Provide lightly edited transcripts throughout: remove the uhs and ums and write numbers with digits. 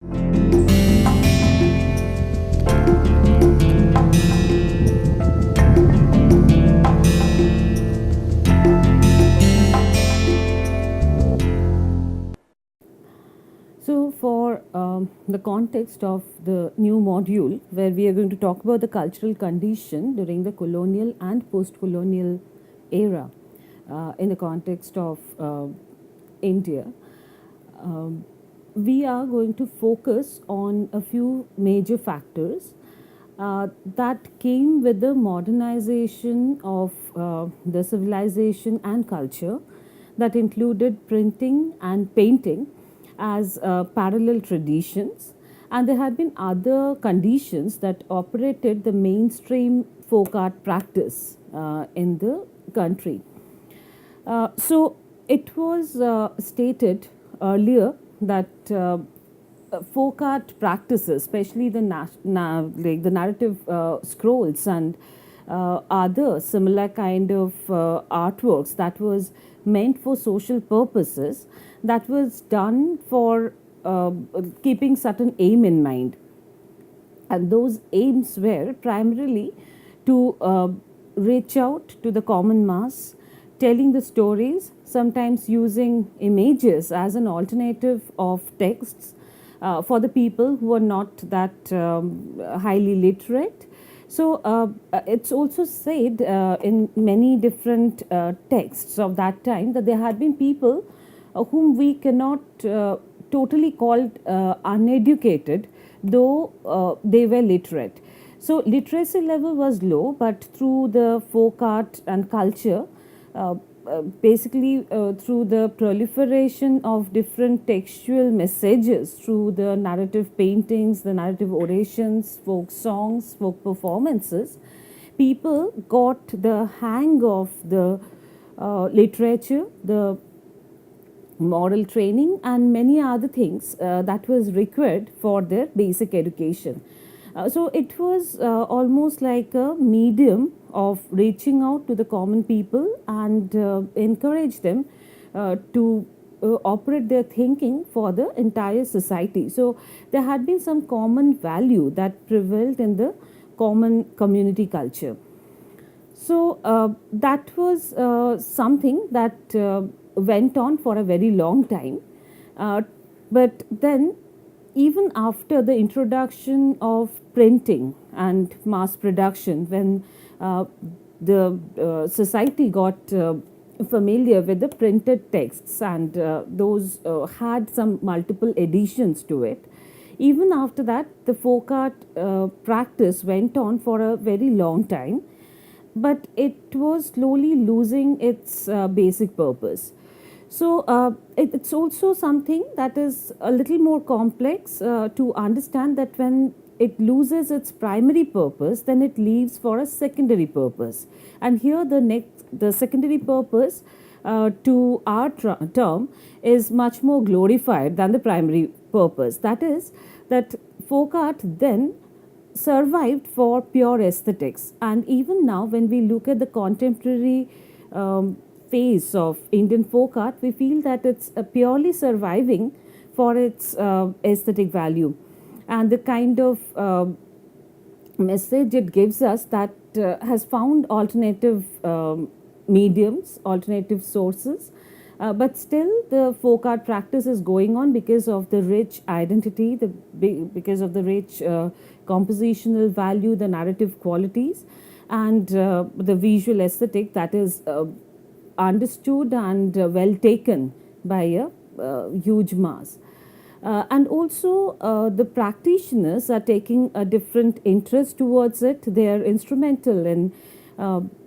So, for the context of the new module, where we are going to talk about the cultural condition during the colonial and post colonial era in the context of India, um, we are going to focus on a few major factors that came with the modernization of the civilization and culture, that included printing and painting as parallel traditions, and there had been other conditions that operated the mainstream folk art practice in the country. So it was stated earlier that folk art practices, especially like the narrative scrolls and other similar kind of artworks that was meant for social purposes, that was done for keeping certain aim in mind, and those aims were primarily to reach out to the common mass, telling the stories, sometimes using images as an alternative of texts for the people who are not that highly literate. So it's also said in many different texts of that time that there had been people whom we cannot totally call uneducated, though they were literate. So literacy level was low, but through the folk art and culture, uh, basically through the proliferation of different textual messages, through the narrative paintings, the narrative orations, folk songs, folk performances, people got the hang of the literature, the moral training, and many other things that was required for their basic education. So it was almost like a medium of reaching out to the common people and encourage them to operate their thinking for the entire society. So there had been some common value that prevailed in the common community culture. So that was something that went on for a very long time. But then, even after the introduction of printing and mass production, when the society got familiar with the printed texts, and those had some multiple editions to it, even after that, the folk art practice went on for a very long time, but it was slowly losing its basic purpose. So it's also something that is a little more complex to understand, that when it loses its primary purpose, then it leaves for a secondary purpose. And here the secondary purpose to our term is much more glorified than the primary purpose. That is, that folk art then survived for pure aesthetics. And even now, when we look at the contemporary phase of Indian folk art, we feel that it's purely surviving for its aesthetic value and the kind of message it gives us, that has found alternative mediums, alternative sources. But still, the folk art practice is going on because of the rich identity, because of the rich compositional value, the narrative qualities, and the visual aesthetic that is understood and well taken by a huge mass. And also, the practitioners are taking a different interest towards it. They are instrumental in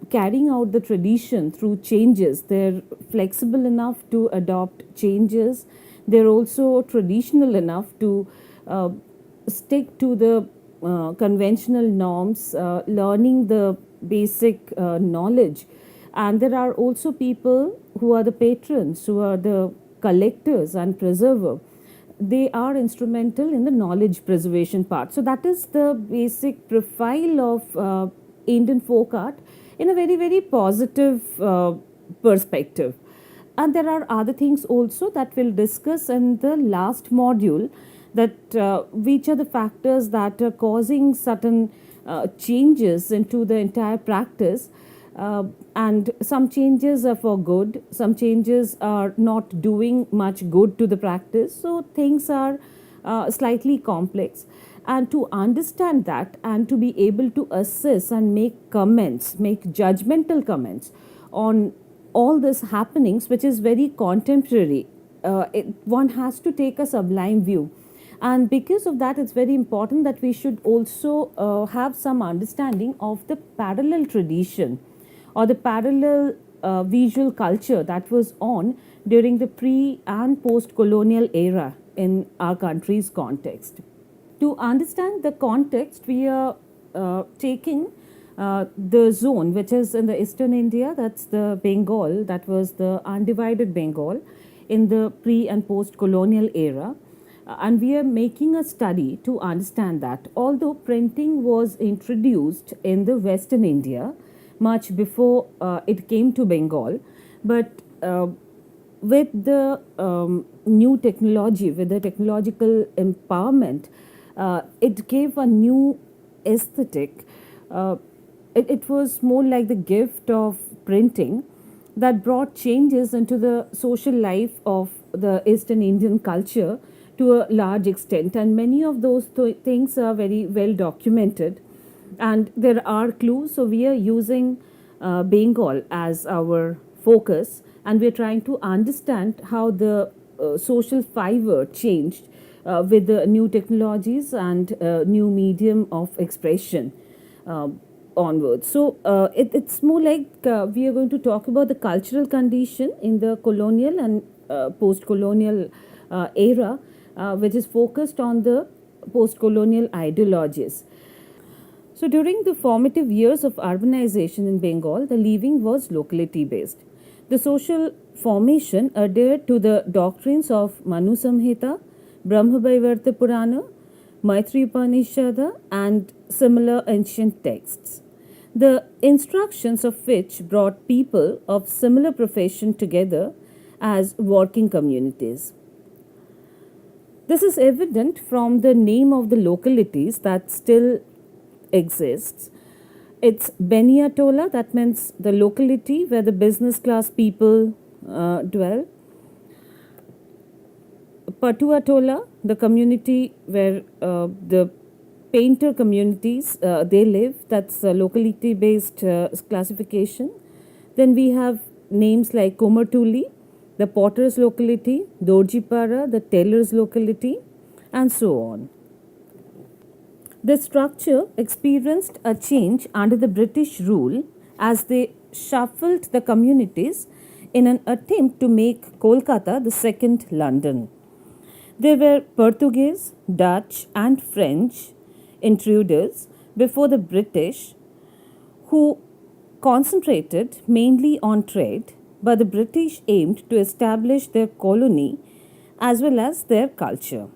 carrying out the tradition through changes. They're flexible enough to adopt changes. They're also traditional enough to stick to the conventional norms, learning the basic knowledge. And there are also people who are the patrons, who are the collectors and preserver. They are instrumental in the knowledge preservation part. So that is the basic profile of Indian folk art in a very, very positive perspective. And there are other things also that we'll discuss in the last module, that which are the factors that are causing certain changes into the entire practice. And some changes are for good, some changes are not doing much good to the practice. So things are slightly complex. And to understand that and to be able to assess and make comments, make judgmental comments on all this happenings, which is very contemporary, one has to take a sublime view. And because of that, it's very important that we should also have some understanding of the parallel tradition or the parallel visual culture that was on during the pre and post colonial era in our country's context. To understand the context, we are taking the zone which is in the eastern India, that's the Bengal, that was the undivided Bengal in the pre and post colonial era. And we are making a study to understand that. Although printing was introduced in the western India much before it came to Bengal, but with the new technology, with the technological empowerment, it gave a new aesthetic. It was more like the gift of printing that brought changes into the social life of the Eastern Indian culture to a large extent. And many of those things are very well documented. And there are clues. So we are using Bengal as our focus, and we're trying to understand how the social fiber changed with the new technologies and new medium of expression onwards. So it's more like we are going to talk about the cultural condition in the colonial and post-colonial era, which is focused on the post-colonial ideologies. So during the formative years of urbanization in Bengal, the living was locality based. The social formation adhered to the doctrines of Manu Samhita, Brahmavaivarta Purana, Maitri Upanishad, and similar ancient texts, the instructions of which brought people of similar profession together as working communities. This is evident from the name of the localities that still exists. It's Beniatola, that means the locality where the business class people dwell. Patuatola, the community where the painter communities they live. That's a locality based classification. Then we have names like Komartuli, the potter's locality, Dorjipara, the tailor's locality, and so on. The structure experienced a change under the British rule as they shuffled the communities in an attempt to make Kolkata the second London. There were Portuguese, Dutch, and French intruders before the British who concentrated mainly on trade, but the British aimed to establish their colony as well as their culture.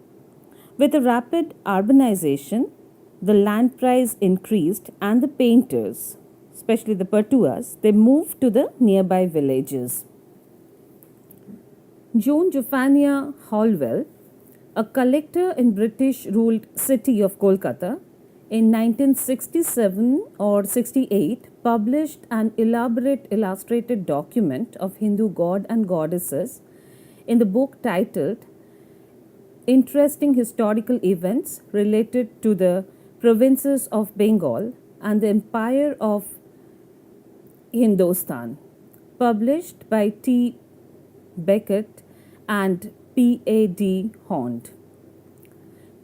With the rapid urbanization, the land price increased and the painters, especially the Patuas, they moved to the nearby villages. Joan Jophania Holwell, a collector in British ruled city of Kolkata, in 1967 or 68 published an elaborate illustrated document of Hindu god and goddesses in the book titled Interesting Historical Events Related to the Provinces of Bengal and the Empire of Hindustan, published by T. Beckett and P.A.D. Hond.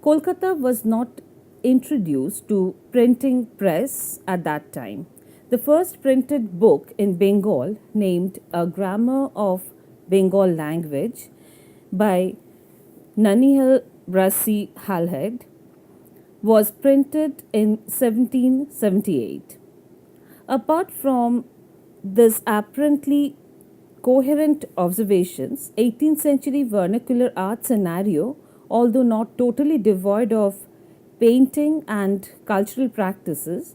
Kolkata was not introduced to printing press at that time. The first printed book in Bengal, named A Grammar of Bengal Language by Nanihal Brasi Halhed, was printed in 1778. Apart from this apparently coherent observations, 18th century vernacular art scenario, although not totally devoid of painting and cultural practices,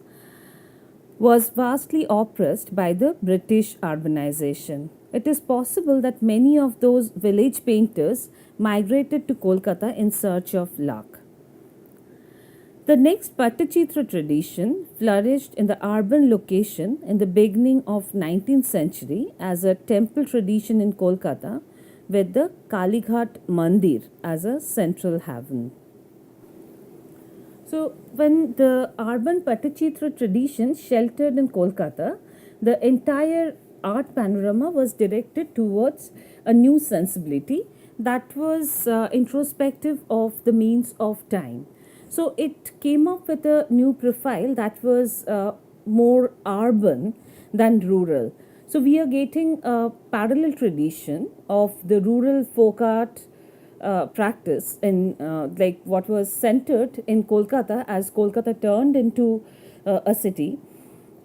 was vastly oppressed by the British urbanization. it is possible that many of those village painters migrated to Kolkata in search of luck. The next Pattachitra tradition flourished in the urban location in the beginning of 19th century as a temple tradition in Kolkata with the Kalighat Mandir as a central haven. So, when the urban Pattachitra tradition sheltered in Kolkata, the entire art panorama was directed towards a new sensibility that was introspective of the means of time. So, it came up with a new profile that was more urban than rural. So, we are getting a parallel tradition of the rural folk art practice in like what was centered in Kolkata as Kolkata turned into a city.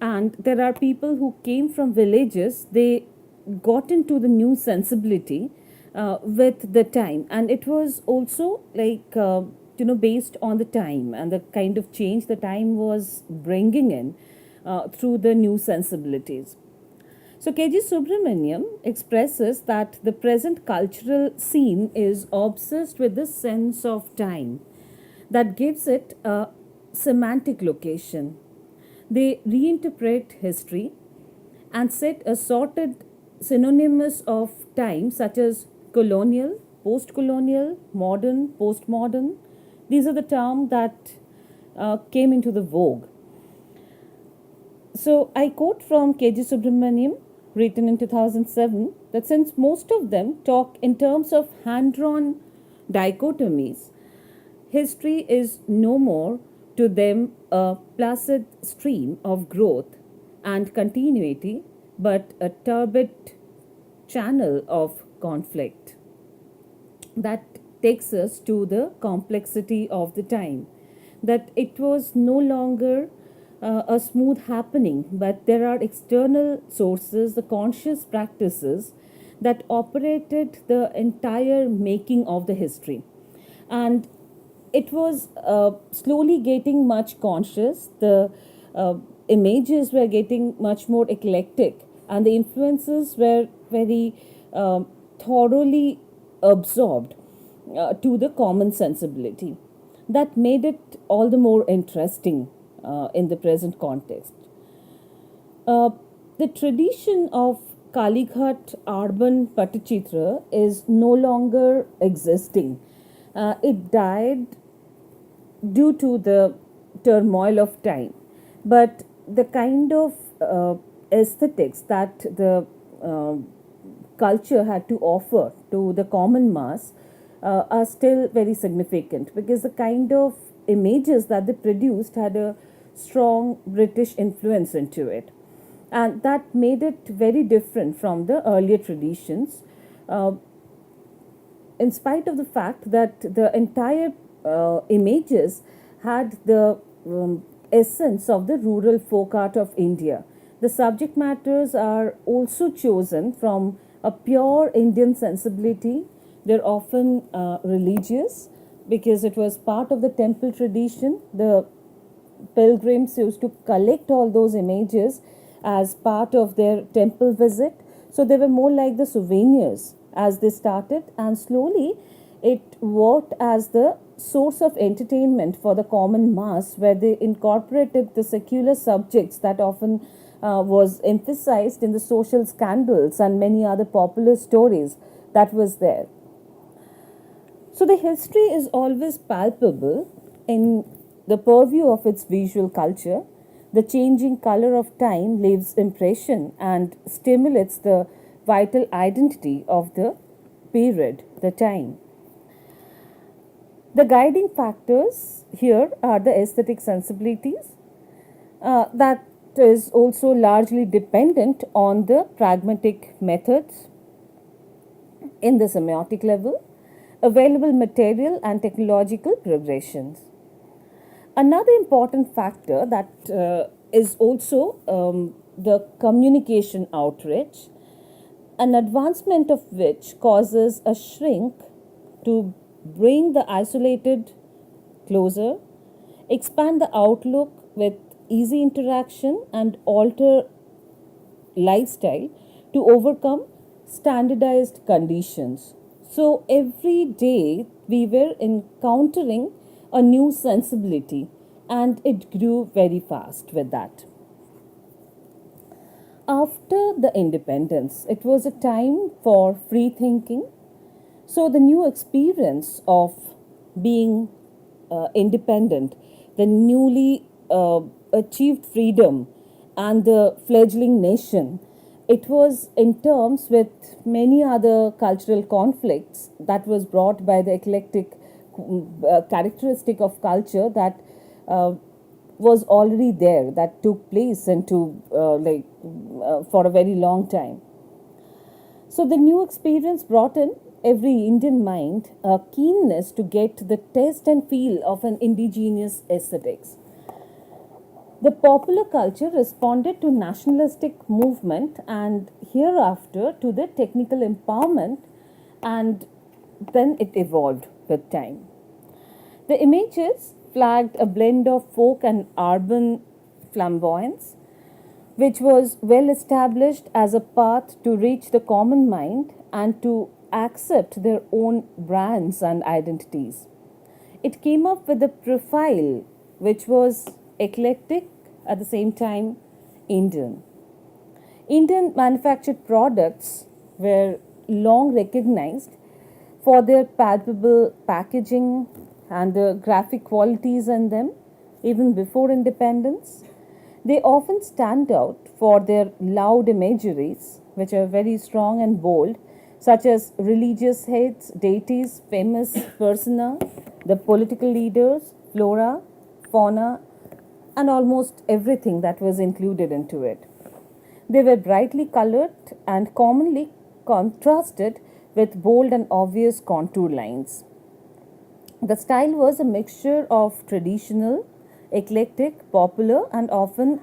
And there are people who came from villages, they got into the new sensibility with the time. And it was also like, based on the time and the kind of change the time was bringing in through the new sensibilities. So, K.G. Subramaniam expresses that the present cultural scene is obsessed with the sense of time that gives it a semantic location. They reinterpret history and set assorted synonyms of time such as colonial, post colonial, modern, postmodern. These are the terms that came into the vogue. So I quote from K.G. Subramaniam, written in 2007, that since most of them talk in terms of hand-drawn dichotomies, history is no more to them a placid stream of growth and continuity, but a turbid channel of conflict that takes us to the complexity of the time. That it was no longer a smooth happening, but there are external sources, the conscious practices that operated the entire making of the history. And it was slowly getting much conscious. The images were getting much more eclectic, and the influences were very thoroughly absorbed to the common sensibility. That made it all the more interesting in the present context. Uh, the tradition of Kalighat urban Pattachitra is no longer existing. It died due to the turmoil of time. But the kind of aesthetics that the culture had to offer to the common mass are still very significant, because the kind of images that they produced had a strong British influence into it. And that made it very different from the earlier traditions, uh, in spite of the fact that the entire images had the essence of the rural folk art of India. The subject matters are also chosen from a pure Indian sensibility. They're often religious because it was part of the temple tradition. The pilgrims used to collect all those images as part of their temple visit. So they were more like the souvenirs as they started, and slowly it worked as the source of entertainment for the common mass, where they incorporated the secular subjects that often was emphasized in the social scandals and many other popular stories that was there. So the history is always palpable in the purview of its visual culture. The changing color of time leaves impression and stimulates the vital identity of the period, the time. The guiding factors here are the aesthetic sensibilities that is also largely dependent on the pragmatic methods in the semiotic level, available material and technological progressions. Another important factor that is also the communication outreach, an advancement of which causes a shrink to bring the isolated closer, expand the outlook with easy interaction, and alter lifestyle to overcome standardized conditions. So every day we were encountering a new sensibility, and it grew very fast with that. After the independence, it was a time for free thinking. So the new experience of being independent, the newly achieved freedom, and the fledgling nation, it was in terms with many other cultural conflicts that was brought by the eclectic characteristic of culture that uh, was already there, that took place into for a very long time. So the new experience brought in every Indian mind a keenness to get the taste and feel of an indigenous aesthetics. The popular culture responded to nationalistic movement and hereafter to the technical empowerment, and then it evolved with time. The images flagged a blend of folk and urban flamboyance, which was well established as a path to reach the common mind and to accept their own brands and identities. It came up with a profile which was eclectic, at the same time Indian. Indian manufactured products were long recognized for their palpable packaging and the graphic qualities in them, even before independence. They often stand out for their loud imageries, which are very strong and bold, such as religious heads, deities, famous persona, the political leaders, flora, fauna, and almost everything that was included into it. They were brightly colored and commonly contrasted with bold and obvious contour lines. The style was a mixture of traditional, eclectic, popular, and often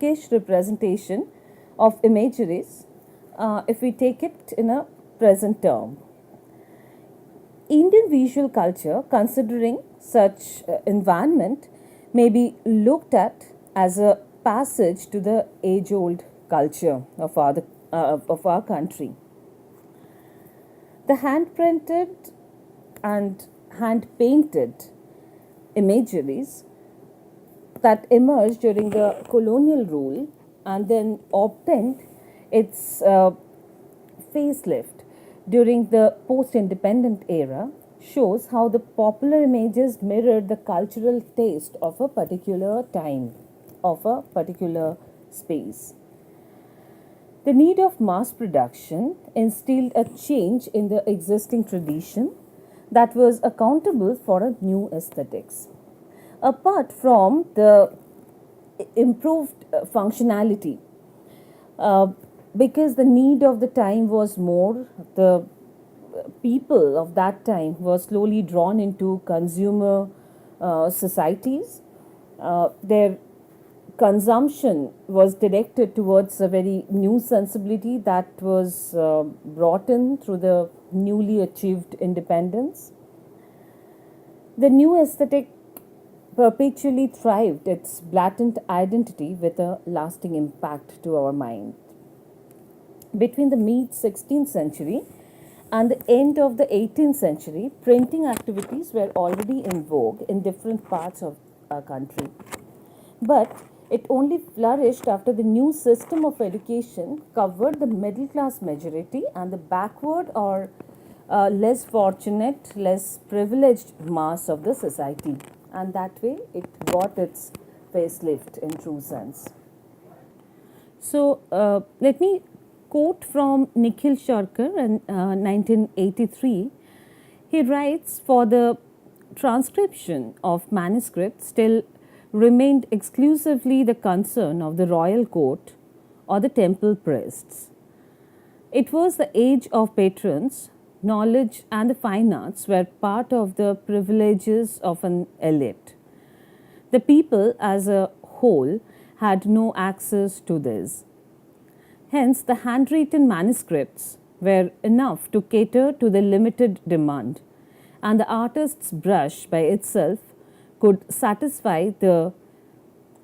kitsch representation of imageries, if we take it in a present term. Indian visual culture, considering such environment, may be looked at as a passage to the age old culture of our country. The hand printed and hand painted imageries that emerged during the colonial rule and then obtained its facelift during the post independent era shows how the popular images mirrored the cultural taste of a particular time, of a particular space. The need of mass production instilled a change in the existing tradition that was accountable for a new aesthetics. Apart from the improved functionality, uh, because the need of the time was more, the people of that time were slowly drawn into consumer societies. Their consumption was directed towards a very new sensibility that was brought in through the newly achieved independence. The new aesthetic perpetually thrived its blatant identity with a lasting impact to our mind. Between the mid 16th century and the end of the 18th century, printing activities were already in vogue in different parts of our country. But it only flourished after the new system of education covered the middle class majority and the backward or less fortunate, less privileged mass of the society. And that way it got its facelift in true sense. So let me quote from Nikhil Sharkar in 1983. He writes, for the transcription of manuscripts still remained exclusively the concern of the royal court or the temple priests. It was the age of patrons, knowledge and the fine arts were part of the privileges of an elite. The people as a whole had no access to this. Hence, the handwritten manuscripts were enough to cater to the limited demand, and the artist's brush by itself could satisfy the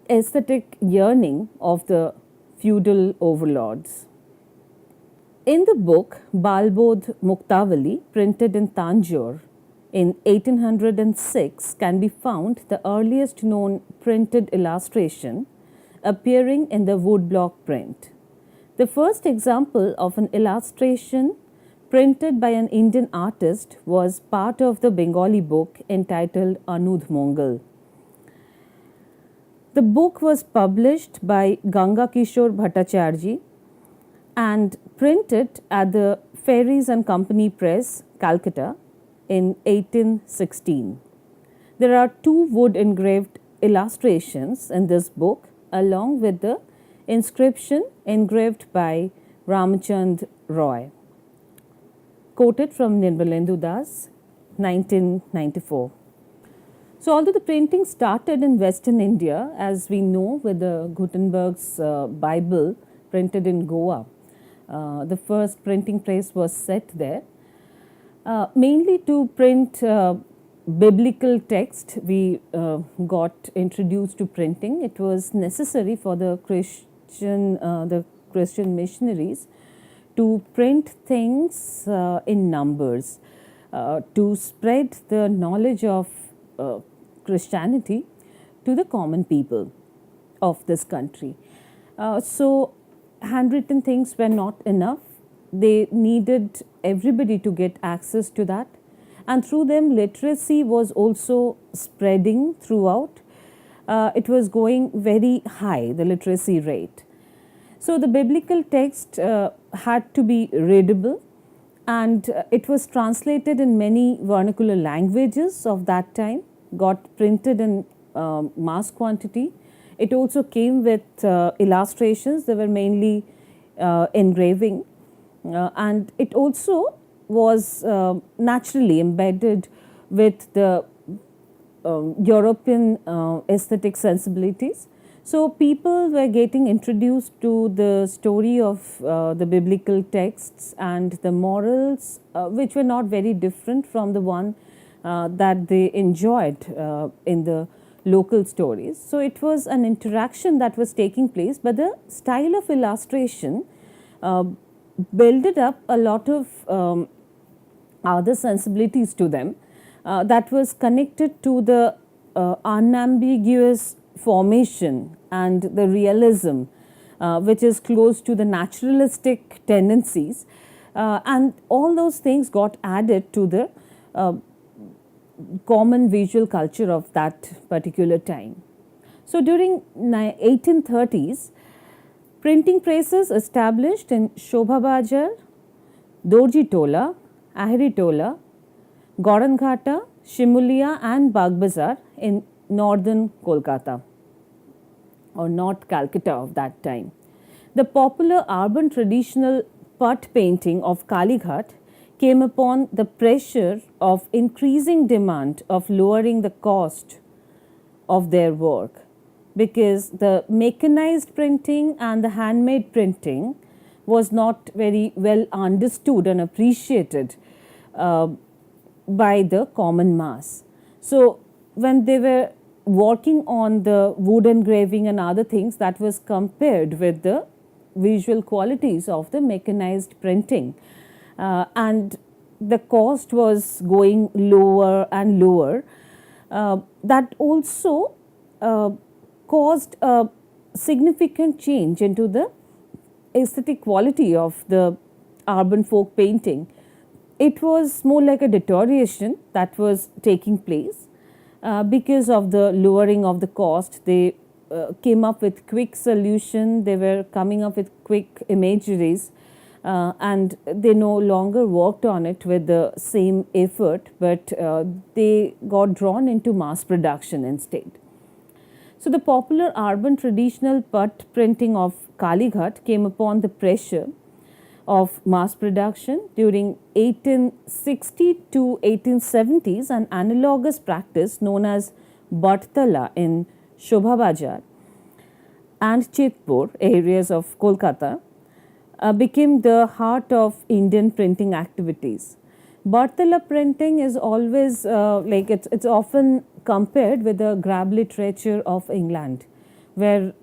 aesthetic yearning of the feudal overlords. In the book Balbodh Muktavali, printed in Tanjore in 1806, can be found the earliest known printed illustration appearing in the woodblock print. The first example of an illustration printed by an Indian artist was part of the Bengali book entitled Anuj Mongal. The book was published by Ganga Kishore Bhattacharjee and printed at the Fairies and Company Press, Calcutta, in 1816. There are two wood engraved illustrations in this book, along with the inscription engraved by Ramchand Roy. Quoted from Nirmalendu Das, 1994. So, although the printing started in Western India, as we know, with the Gutenberg's Bible printed in Goa, the first printing press was set there, mainly to print biblical text. We got introduced to printing. It was necessary for the Christian missionaries to print things in numbers, to spread the knowledge of Christianity to the common people of this country. So, handwritten things were not enough. They needed everybody to get access to that, and through them, literacy was also spreading throughout. It was going very high, the literacy rate. So, the biblical text had to be readable, and it was translated in many vernacular languages of that time, got printed in mass quantity. It also came with illustrations. They were mainly engraving, and it also was naturally embedded with the European aesthetic sensibilities. So, people were getting introduced to the story of the biblical texts and the morals, which were not very different from the one that they enjoyed in the local stories. So, it was an interaction that was taking place, but the style of illustration builded up a lot of other sensibilities to them that was connected to the unambiguous formation and the realism, which is close to the naturalistic tendencies, and all those things got added to the common visual culture of that particular time. So, during 1830s, printing presses established in Shobha Bajar, Dorji Tola, Aheri Tola, Goranghata, Shimulia and Bagbazar in northern Kolkata or North Calcutta of that time. The popular urban traditional putt painting of Kalighat came upon the pressure of increasing demand of lowering the cost of their work, because the mechanized printing and the handmade printing was not very well understood and appreciated by the common mass. So, when they were working on the wood engraving and other things, that was compared with the visual qualities of the mechanized printing, and the cost was going lower and lower. That also caused a significant change into the aesthetic quality of the urban folk painting. It was more like a deterioration that was taking place because of the lowering of the cost. They came up with quick solution. They were coming up with quick imageries, and they no longer worked on it with the same effort, but they got drawn into mass production instead. So, the popular urban traditional putt printing of Kalighat came upon the pressure of mass production during 1860 to 1870s. An analogous practice known as Bartala in Shobha Bajar and Chitpur areas of Kolkata became the heart of Indian printing activities. Bartala printing is always it's often compared with the Grab literature of England, where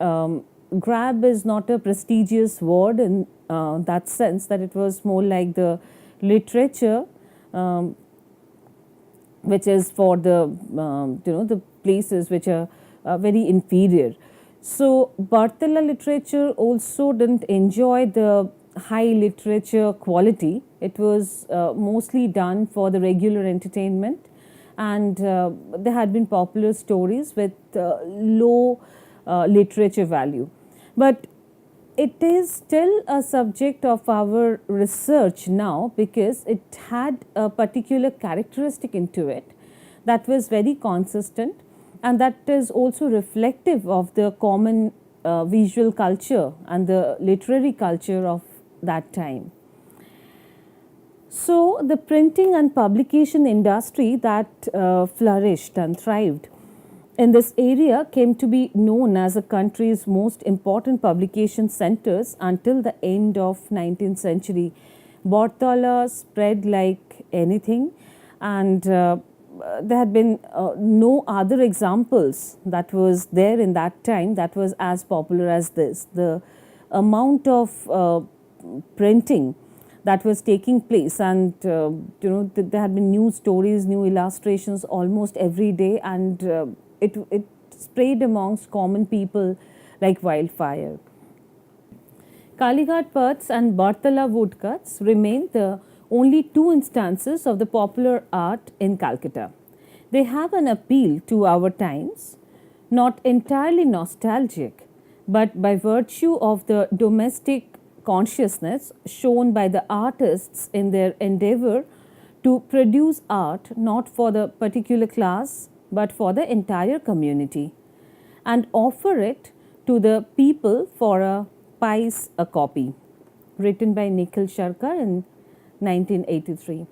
Grab is not a prestigious word in that sense, that it was more like the literature um, which is for the the places which are very inferior. So Bartella literature also didn't enjoy the high literature quality. It was mostly done for the regular entertainment, and there had been popular stories with low literature value. But it is still a subject of our research now, because it had a particular characteristic into it that was very consistent, and that is also reflective of the common visual culture and the literary culture of that time. So, the printing and publication industry that flourished and thrived in this area came to be known as the country's most important publication centers until the end of 19th century. Bartella spread like anything, and there had been no other examples that was there in that time that was as popular as this. The amount of printing that was taking place, and there had been new stories, new illustrations almost every day, and it spread amongst common people like wildfire. Kalighat Paths and Bartella woodcuts remain the only two instances of the popular art in Calcutta. They have an appeal to our times, not entirely nostalgic, but by virtue of the domestic consciousness shown by the artists in their endeavor to produce art not for the particular class but for the entire community, and offer it to the people for a pice a copy. Written by Nikhil Sharkar in 1983.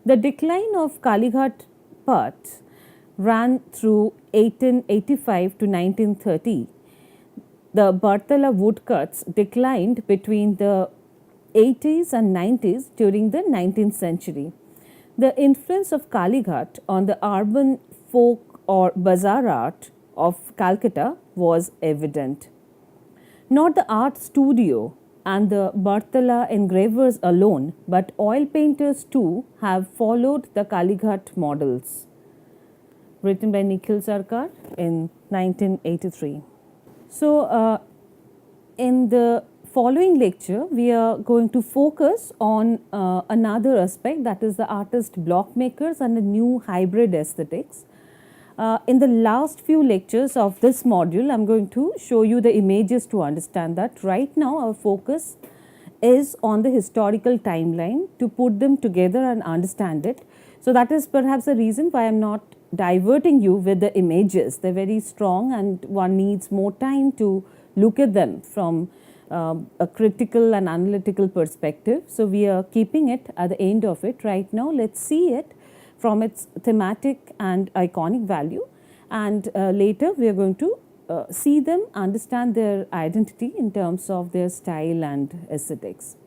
The decline of Kalighat Path ran through 1885 to 1930. The Bartella woodcuts declined between the 80s and 90s during the 19th century. The influence of Kalighat on the urban folk or bazaar art of Calcutta was evident. Not the art studio and the Bartella engravers alone, but oil painters too have followed the Kalighat models. Written by Nikhil Sharkar in 1983. So, in the following lecture, we are going to focus on another aspect, that is the artist block makers and the new hybrid aesthetics. In the last few lectures of this module, I am going to show you the images to understand that. Right now, our focus is on the historical timeline to put them together and understand it. So, that is perhaps the reason why I am not diverting you with the images. They are very strong and one needs more time to look at them from a critical and analytical perspective. So, we are keeping it at the end of it. Right now, let us see it from its thematic and iconic value, and later we are going to see them, understand their identity in terms of their style and aesthetics.